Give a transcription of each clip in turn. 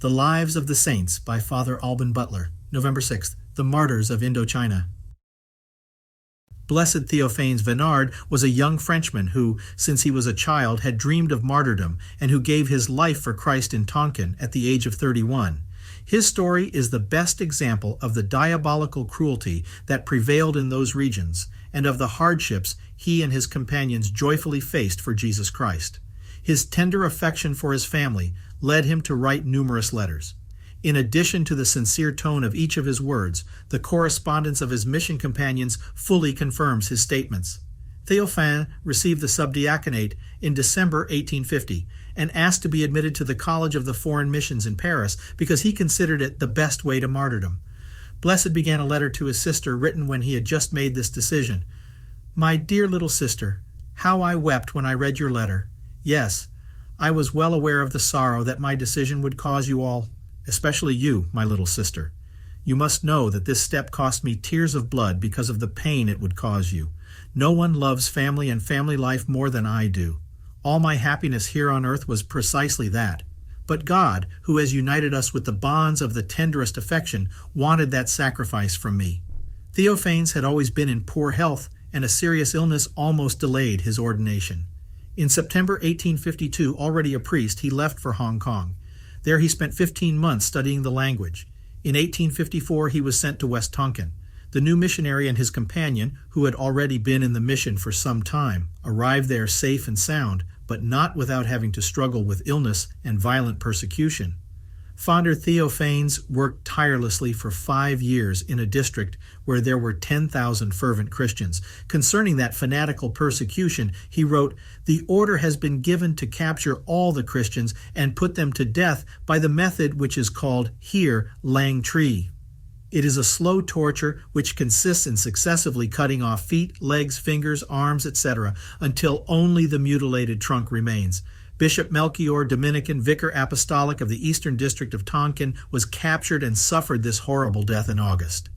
The Lives of the Saints by Father Alban Butler, November 6th, The Martyrs of Indochina. Blessed Théophane Vénard was a young Frenchman who, since he was a child, had dreamed of martyrdom and who gave his life for Christ in Tonkin at the age of 31. His story is the best example of the diabolical cruelty that prevailed in those regions and of the hardships he and his companions joyfully faced for Jesus Christ. His tender affection for his family led him to write numerous letters. In addition to the sincere tone of each of his words, the correspondence of his mission companions fully confirms his statements. Theophane received the subdiaconate in December 1850 and asked to be admitted to the College of the Foreign Missions in Paris because he considered it the best way to martyrdom. Blessed began a letter to his sister written when he had just made this decision. "My dear little sister, how I wept when I read your letter. Yes, I was well aware of the sorrow that my decision would cause you all, especially you, my little sister. You must know that this step cost me tears of blood because of the pain it would cause you. No one loves family and family life more than I do. All my happiness here on earth was precisely that. But God, who has united us with the bonds of the tenderest affection, wanted that sacrifice from me." Theophanes had always been in poor health, and a serious illness almost delayed his ordination. In September 1852, already a priest, he left for Hong Kong. There he spent 15 months studying the language. In 1854, he was sent to West Tonkin. The new missionary and his companion, who had already been in the mission for some time, arrived there safe and sound, but not without having to struggle with illness and violent persecution. Father Theophanes worked tirelessly for 5 years in a district where there were 10,000 fervent Christians. Concerning that fanatical persecution, he wrote, "The order has been given to capture all the Christians and put them to death by the method which is called here lang tree. It is a slow torture which consists in successively cutting off feet, legs, fingers, arms, etc., until only the mutilated trunk remains. Bishop Melchior, Dominican Vicar Apostolic of the Eastern District of Tonkin, was captured and suffered this horrible death in August."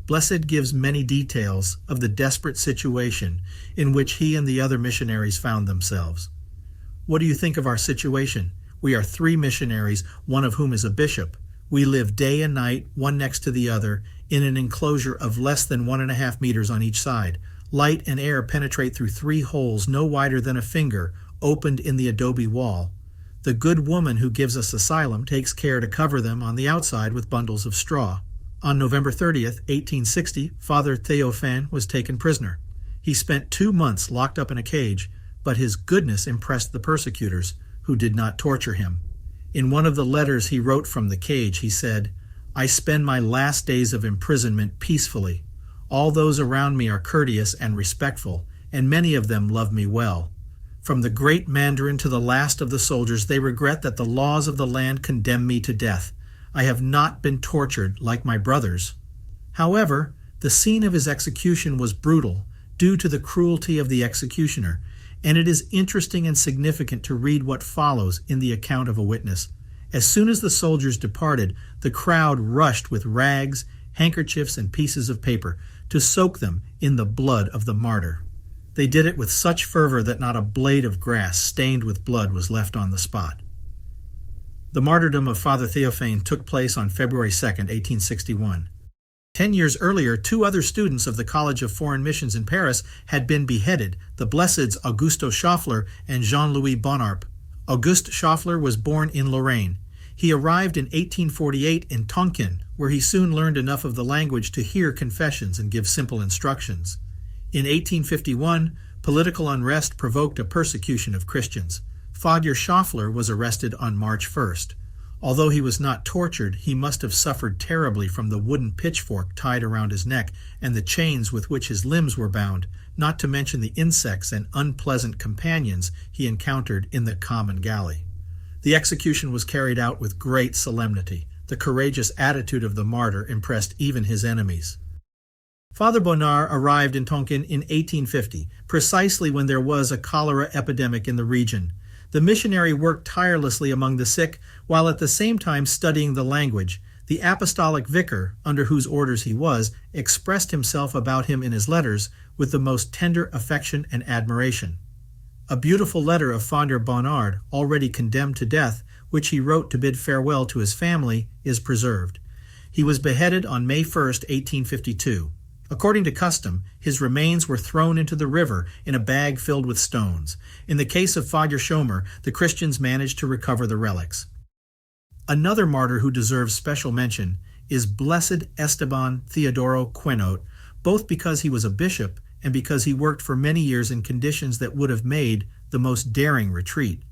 Blessed gives many details of the desperate situation in which he and the other missionaries found themselves. "What do you think of our situation? We are 3 missionaries, one of whom is a bishop. We live day and night, one next to the other, in an enclosure of less than 1.5 meters on each side. Light and air penetrate through 3 holes no wider than a finger, opened in the adobe wall. The good woman who gives us asylum takes care to cover them on the outside with bundles of straw. On November 30th, 1860, Father Theophane was taken prisoner. He spent 2 months locked up in a cage, but his goodness impressed the persecutors, who did not torture him. In one of the letters he wrote from the cage, he said, "I spend my last days of imprisonment peacefully. All those around me are courteous and respectful, and many of them love me well. From the great mandarin to the last of the soldiers, they regret that the laws of the land condemn me to death. I have not been tortured like my brothers." However, the scene of his execution was brutal, due to the cruelty of the executioner, and it is interesting and significant to read what follows in the account of a witness. As soon as the soldiers departed, the crowd rushed with rags, handkerchiefs, and pieces of paper to soak them in the blood of the martyr. They did it with such fervor that not a blade of grass stained with blood was left on the spot. The martyrdom of Father Theophane took place on February 2nd, 1861. 10 years earlier, 2 other students of the College of Foreign Missions in Paris had been beheaded, the Blesseds Auguste Schoeffler and Jean-Louis Bonnard. Auguste Schoeffler was born in Lorraine. He arrived in 1848 in Tonkin, where he soon learned enough of the language to hear confessions and give simple instructions. In 1851, political unrest provoked a persecution of Christians. Father Schoeffler was arrested on March 1st. Although he was not tortured, he must have suffered terribly from the wooden pitchfork tied around his neck and the chains with which his limbs were bound, not to mention the insects and unpleasant companions he encountered in the common galley. The execution was carried out with great solemnity. The courageous attitude of the martyr impressed even his enemies. Father Bonnard arrived in Tonkin in 1850, precisely when there was a cholera epidemic in the region. The missionary worked tirelessly among the sick, while at the same time studying the language. The apostolic vicar, under whose orders he was, expressed himself about him in his letters with the most tender affection and admiration. A beautiful letter of Father Bonnard, already condemned to death, which he wrote to bid farewell to his family, is preserved. He was beheaded on May 1, 1852. According to custom, his remains were thrown into the river in a bag filled with stones. In the case of Father Schoeffler, the Christians managed to recover the relics. Another martyr who deserves special mention is Blessed Stephen Theodore Cuénot, both because he was a bishop and because he worked for many years in conditions that would have made the most daring retreat.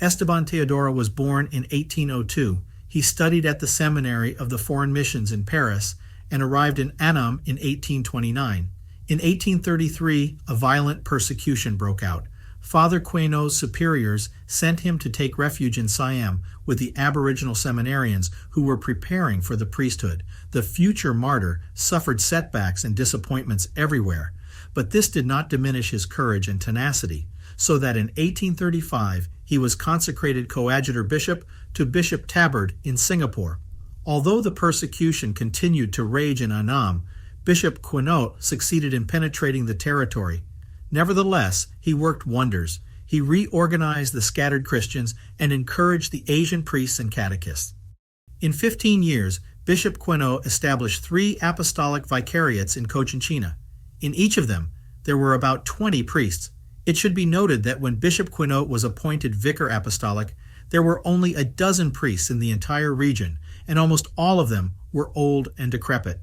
Stephen Theodore was born in 1802. He studied at the Seminary of the Foreign Missions in Paris and arrived in Annam in 1829. In 1833, a violent persecution broke out. Father Cuénot's superiors sent him to take refuge in Siam with the Aboriginal seminarians who were preparing for the priesthood. The future martyr suffered setbacks and disappointments everywhere, but this did not diminish his courage and tenacity, so that in 1835 he was consecrated coadjutor bishop to Bishop Tabard in Singapore. Although the persecution continued to rage in Annam, Bishop Cuénot succeeded in penetrating the territory. Nevertheless, he worked wonders. He reorganized the scattered Christians and encouraged the Asian priests and catechists. In 15 years, Bishop Cuénot established 3 apostolic vicariates in Cochinchina. In each of them, there were about 20 priests. It should be noted that when Bishop Cuénot was appointed vicar apostolic, there were only a dozen priests in the entire region, and almost all of them were old and decrepit.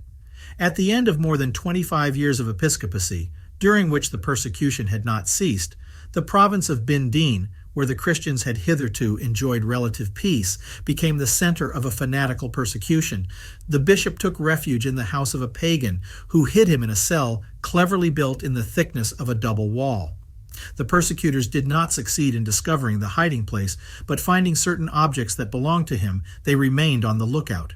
At the end of more than 25 years of episcopacy, during which the persecution had not ceased, the province of Bindin, where the Christians had hitherto enjoyed relative peace, became the center of a fanatical persecution. The bishop took refuge in the house of a pagan, who hid him in a cell cleverly built in the thickness of a double wall. The persecutors did not succeed in discovering the hiding place, but finding certain objects that belonged to him, they remained on the lookout.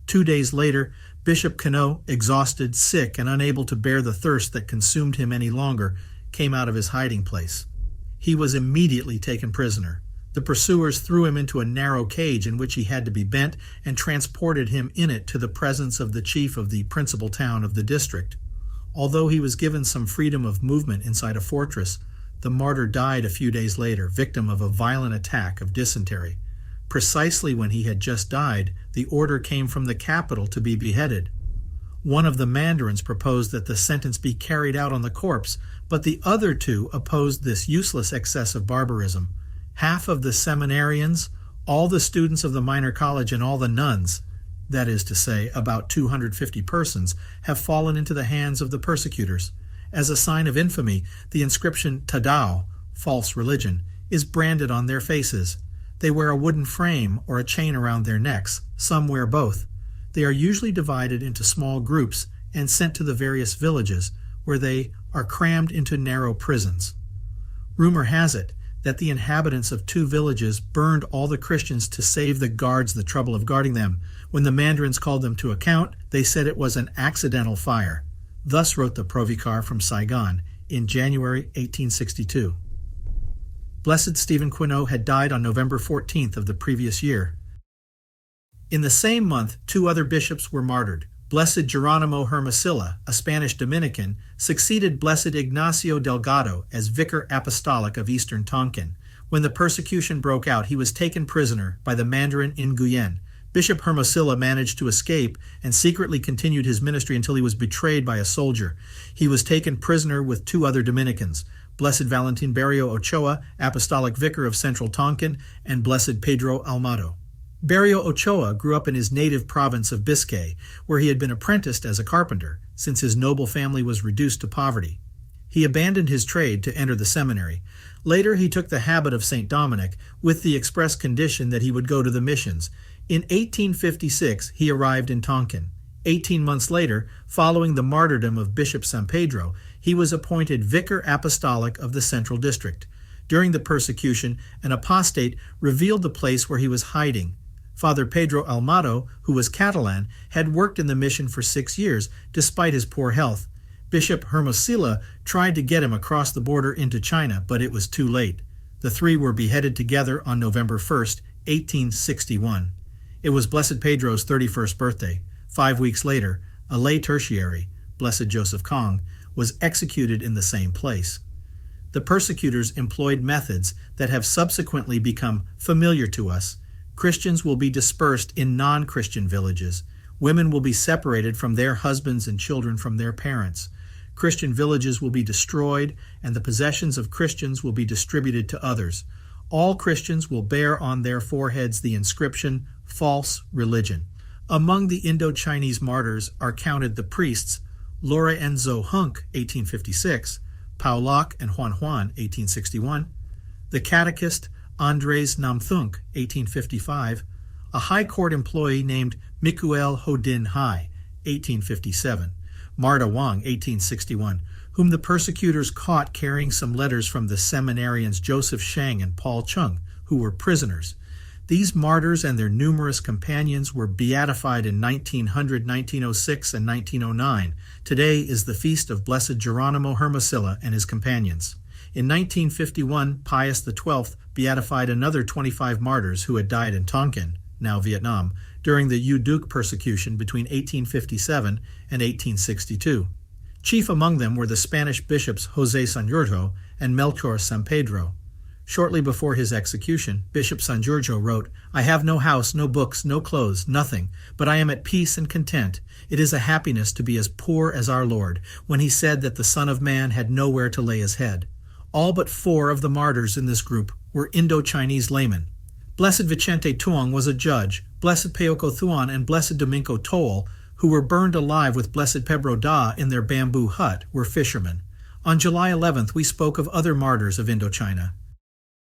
2 days later, Bishop Cuénot, exhausted, sick, and unable to bear the thirst that consumed him any longer, came out of his hiding place. He was immediately taken prisoner. The pursuers threw him into a narrow cage in which he had to be bent and transported him in it to the presence of the chief of the principal town of the district. Although he was given some freedom of movement inside a fortress, the martyr died a few days later, victim of a violent attack of dysentery. Precisely when he had just died, the order came from the capital to be beheaded. One of the mandarins proposed that the sentence be carried out on the corpse, but the other 2 opposed this useless excess of barbarism. Half of the seminarians, all the students of the minor college, and all the nuns, that is to say, about 250 persons, have fallen into the hands of the persecutors. As a sign of infamy, the inscription Tadao, false religion, is branded on their faces. They wear a wooden frame or a chain around their necks. Some wear both. They are usually divided into small groups and sent to the various villages, where they are crammed into narrow prisons. Rumor has it that the inhabitants of 2 villages burned all the Christians to save the guards the trouble of guarding them. When the mandarins called them to account, they said it was an accidental fire. Thus wrote the Provicar from Saigon in January 1862. Blessed Stephen Cuénot had died on November 14th of the previous year. In the same month, 2 other bishops were martyred. Blessed Jeronimo Hermosilla, a Spanish Dominican, succeeded Blessed Ignacio Delgado as vicar apostolic of Eastern Tonkin. When the persecution broke out, he was taken prisoner by the Mandarin in Guyenne. Bishop Hermosilla managed to escape and secretly continued his ministry until he was betrayed by a soldier. He was taken prisoner with 2 other Dominicans, Blessed Valentine Berrio-Ochoa, apostolic vicar of Central Tonkin, and Blessed Pedro Almado. Berrio-Ochoa grew up in his native province of Biscay, where he had been apprenticed as a carpenter, since his noble family was reduced to poverty. He abandoned his trade to enter the seminary. Later he took the habit of St. Dominic, with the express condition that he would go to the missions. In 1856 he arrived in Tonkin. 18 months later, following the martyrdom of Bishop San Pedro, he was appointed Vicar Apostolic of the Central District. During the persecution, an apostate revealed the place where he was hiding. Father Pedro Almado, who was Catalan, had worked in the mission for 6 years, despite his poor health. Bishop Hermosilla tried to get him across the border into China, but it was too late. The 3 were beheaded together on November 1st, 1861. It was Blessed Pedro's 31st birthday. 5 weeks later, a lay tertiary, Blessed Joseph Kong, was executed in the same place. The persecutors employed methods that have subsequently become familiar to us. Christians will be dispersed in non-Christian villages. Women will be separated from their husbands and children from their parents. Christian villages will be destroyed, and the possessions of Christians will be distributed to others. All Christians will bear on their foreheads the inscription, "False Religion." Among the Indochinese martyrs are counted the priests Lorenzo Hunk, 1856, Paulac and Juan Juan, 1861, the catechist Andres Namthunk, 1855, a high court employee named Mikuel Hodin Hai, 1857, Marta Wang, 1861, whom the persecutors caught carrying some letters from the seminarians Joseph Sheng and Paul Chung, who were prisoners. These martyrs and their numerous companions were beatified in 1900, 1906, and 1909. Today is the feast of Blessed Jerome Hermosilla and his companions. In 1951, Pius XII beatified another 25 martyrs who had died in Tonkin, now Vietnam, during the U Duc persecution between 1857 and 1862. Chief among them were the Spanish bishops José Sanjurjo and Melchor San Pedro. Shortly before his execution, Bishop Sanjurjo wrote, "I have no house, no books, no clothes, nothing, but I am at peace and content. It is a happiness to be as poor as our Lord, when he said that the Son of Man had nowhere to lay his head." All but 4 of the martyrs in this group were Indochinese laymen. Blessed Vicente Tuong was a judge. Blessed Peoko Thuan and Blessed Domingo Toal, who were burned alive with Blessed Pedro Da in their bamboo hut, were fishermen. On July 11th, we spoke of other martyrs of Indochina.